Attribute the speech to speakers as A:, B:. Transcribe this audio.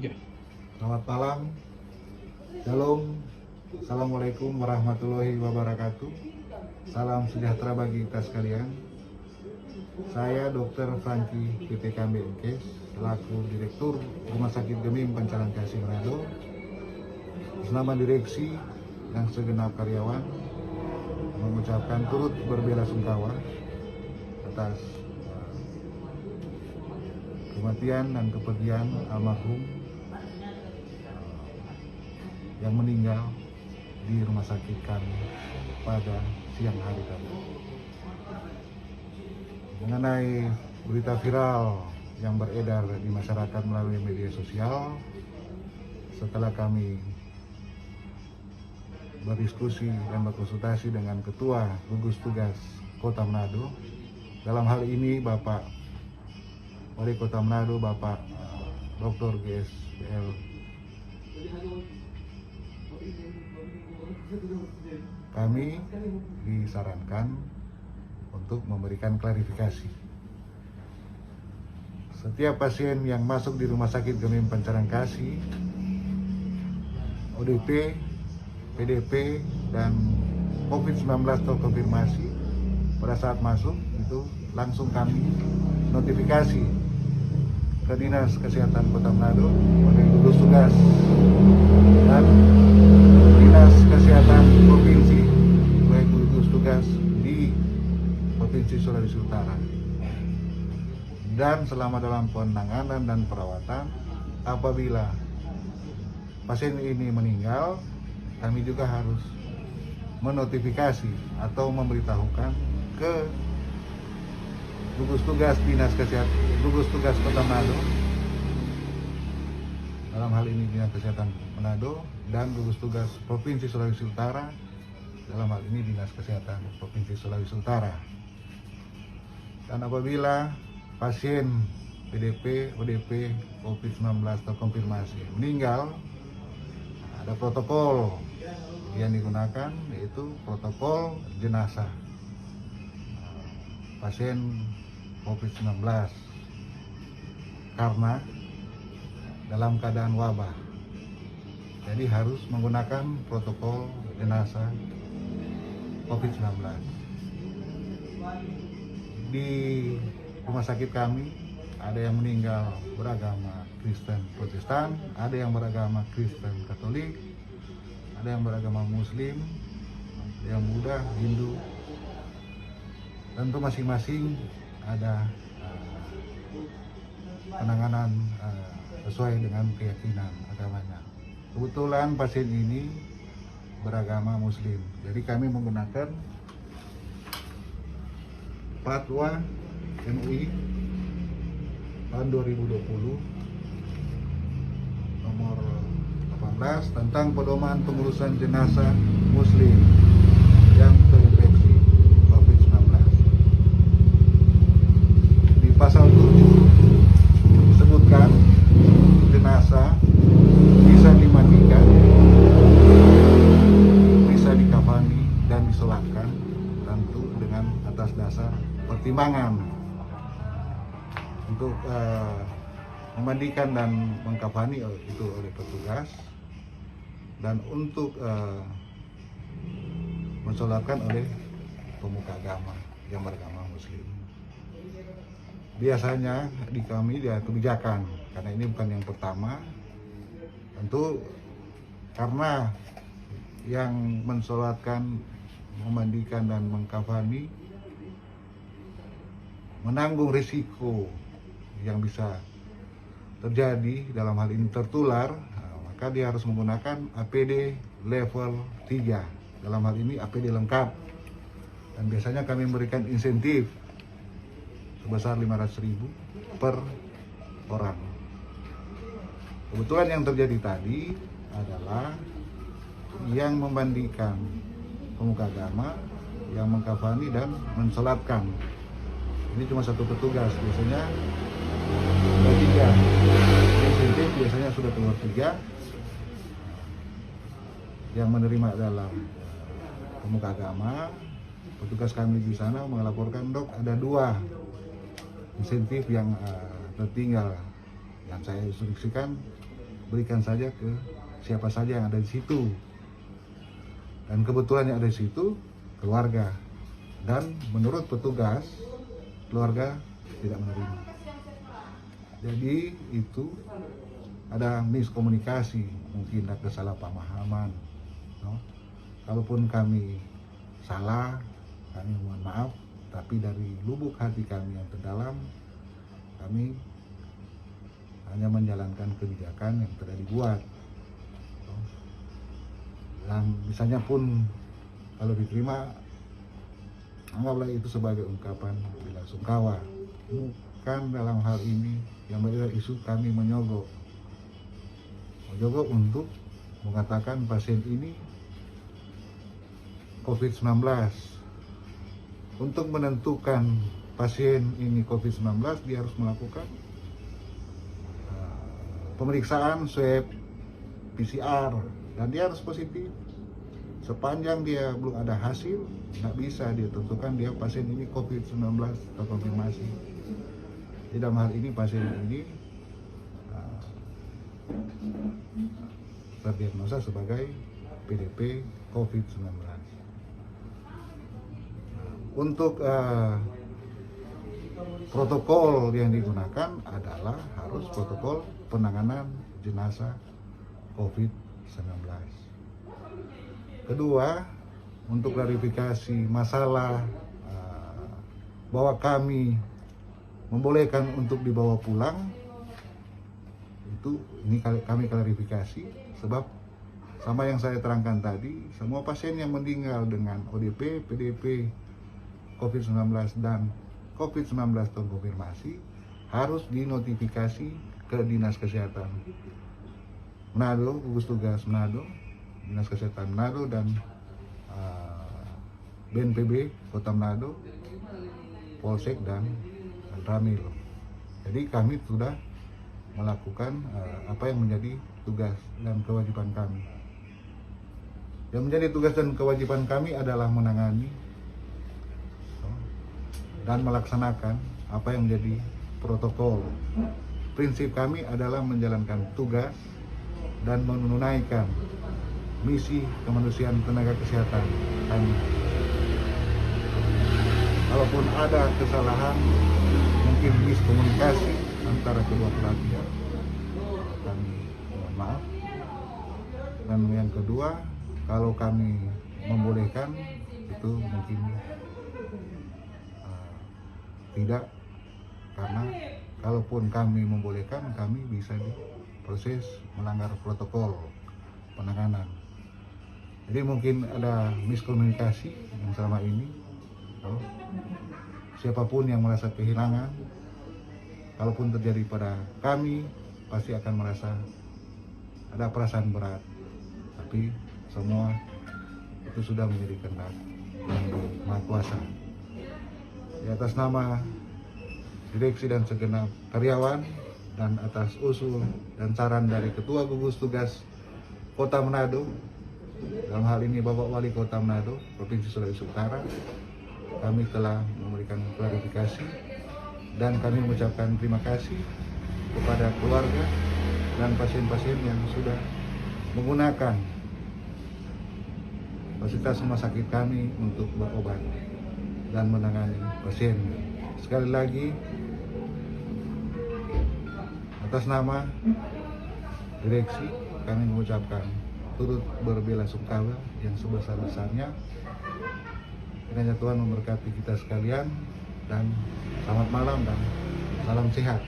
A: Oke.
B: Selamat malam, Shalom, Assalamualaikum warahmatullahi wabarakatuh. Salam sejahtera bagi kita sekalian. Saya Dr. Franky PPK Menkes, selaku Direktur Rumah Sakit Gemim Pancaran Kasih Manado, bersama direksi dan segenap karyawan mengucapkan turut berbelasungkawa atas kematian dan kepergian almarhum yang meninggal di rumah sakit kami pada siang hari tadi. Mengenai berita viral yang beredar di masyarakat melalui media sosial, setelah kami berdiskusi dan berkonsultasi dengan Ketua Gugus Tugas Kota Manado, dalam hal ini Bapak Wali Kota Manado, Bapak Dr. GSPL kami disarankan untuk memberikan klarifikasi. Setiap pasien yang masuk di Rumah Sakit Gemim Pancaran Kasih, ODP, PDP, dan COVID-19 terkonfirmasi, pada saat masuk itu langsung kami notifikasi ke Dinas Kesehatan Kota Manado sebagai gugus tugas dan Dinas Kesehatan Provinsi sebagai gugus tugas di Provinsi Sulawesi Utara. Dan selama dalam penanganan dan perawatan, apabila pasien ini meninggal, kami juga harus menotifikasi atau memberitahukan ke gugus tugas Dinas Kesehatan, gugus tugas Kota Manado, dalam hal ini Dinas Kesehatan Manado, dan gugus tugas Provinsi Sulawesi Utara, dalam hal ini Dinas Kesehatan Provinsi Sulawesi Utara. Dan apabila pasien PDP, ODP, COVID-19 terkonfirmasi meninggal, ada protokol yang digunakan, yaitu protokol jenazah pasien COVID-19 karena dalam keadaan wabah. Jadi harus menggunakan protokol jenazah COVID-19. Di rumah sakit kami ada yang meninggal beragama Kristen Protestan, ada yang beragama Kristen Katolik, ada yang beragama Muslim, ada yang Buddha, Hindu. Tentu masing-masing ada penanganan sesuai dengan keyakinan agamanya. Kebetulan pasien ini beragama Muslim, jadi kami menggunakan Fatwa MUI tahun 2020 nomor 18 tentang pedoman pengurusan jenazah Muslim yang terinfeksi COVID-19. Di pasal 7 disebutkan jenazah bisa dimandikan, bisa dikafani dan disolatkan, tentu dengan atas dasar pertimbangan. Untuk memandikan dan mengkafani itu oleh petugas, dan untuk mensolatkan oleh pemuka agama yang beragama Muslim. Biasanya di kami dia kebijakan, karena ini bukan yang pertama, tentu karena yang mensolatkan, memandikan dan mengkafani menanggung risiko yang bisa terjadi, dalam hal ini tertular, maka dia harus menggunakan APD level 3, dalam hal ini APD lengkap. Dan biasanya kami memberikan insentif sebesar 500.000 per orang. Kebetulan yang terjadi tadi adalah yang memandikan pemuka agama, yang mengkafani dan mensolatkan. Ini cuma satu petugas, biasanya ada 3. Insentif biasanya sudah keluar 3. Yang menerima adalah pemuka agama. Petugas kami di sana melaporkan, dok, ada 2 insentif yang tertinggal. Yang saya instruksikan berikan saja ke siapa saja yang ada di situ. Dan kebetulan yang ada di situ keluarga. Dan menurut petugas, keluarga tidak menerima. Jadi itu ada miskomunikasi, mungkin ada kesalahpahaman. No? Kalaupun kami salah, kami mohon maaf, tapi dari lubuk hati kami yang terdalam, kami hanya menjalankan kebijakan yang telah dibuat. Dan misalnya pun kalau diterima, anggaplah itu sebagai ungkapan bela sungkawa. Bukan dalam hal ini yang berbeda isu kami menyogok untuk mengatakan pasien ini COVID-19. Untuk menentukan pasien ini COVID-19, dia harus melakukan pemeriksaan swab PCR dan dia harus positif. Sepanjang dia belum ada hasil, nggak bisa dia tentukan dia pasien ini COVID-19 terkonfirmasi. Di dalam hal ini pasien ini terdiagnosa sebagai PDP COVID-19. Untuk protokol yang digunakan adalah harus protokol penanganan jenazah COVID-19. Kedua, untuk klarifikasi masalah bahwa kami membolehkan untuk dibawa pulang, itu ini kami klarifikasi sebab sama yang saya terangkan tadi, semua pasien yang meninggal dengan ODP, PDP, COVID-19 dan COVID-19 terkonfirmasi harus dinotifikasi ke Dinas Kesehatan Manado, gugus tugas Manado, Dinas Kesehatan Manado dan BNPB Kota Manado, Polsek dan Ramil. Jadi kami sudah melakukan apa yang menjadi tugas dan kewajiban kami. Yang menjadi tugas dan kewajiban kami adalah menangani dan melaksanakan apa yang menjadi protokol. Prinsip kami adalah menjalankan tugas dan menunaikan misi kemanusiaan tenaga kesehatan kami. Kalaupun ada kesalahan, mungkin miskomunikasi antara kedua belah pihak, kami mohon maaf. Dan yang kedua, kalau kami membolehkan, itu mungkin tidak, karena kalaupun kami membolehkan, kami bisa diproses melanggar protokol penanganan. Jadi mungkin ada miskomunikasi yang selama ini. Siapapun yang merasa kehilangan, kalaupun terjadi pada kami, pasti akan merasa ada perasaan berat. Tapi semua itu sudah menjadi kehendak yang Maha Kuasa. Di atas nama direksi dan segenap karyawan dan atas usul dan saran dari Ketua Gugus Tugas Kota Manado, dalam hal ini Bapak Wali Kota Manado, Provinsi Sulawesi Utara, kami telah memberikan klarifikasi dan kami mengucapkan terima kasih kepada keluarga dan pasien-pasien yang sudah menggunakan fasilitas rumah sakit kami untuk berobat dan menangani pasien. Sekali lagi, atas nama direksi kami mengucapkan turut berbela-sungkawa yang sebesar-besarnya. Kiranya Tuhan memberkati kita sekalian dan selamat malam dan salam sehat.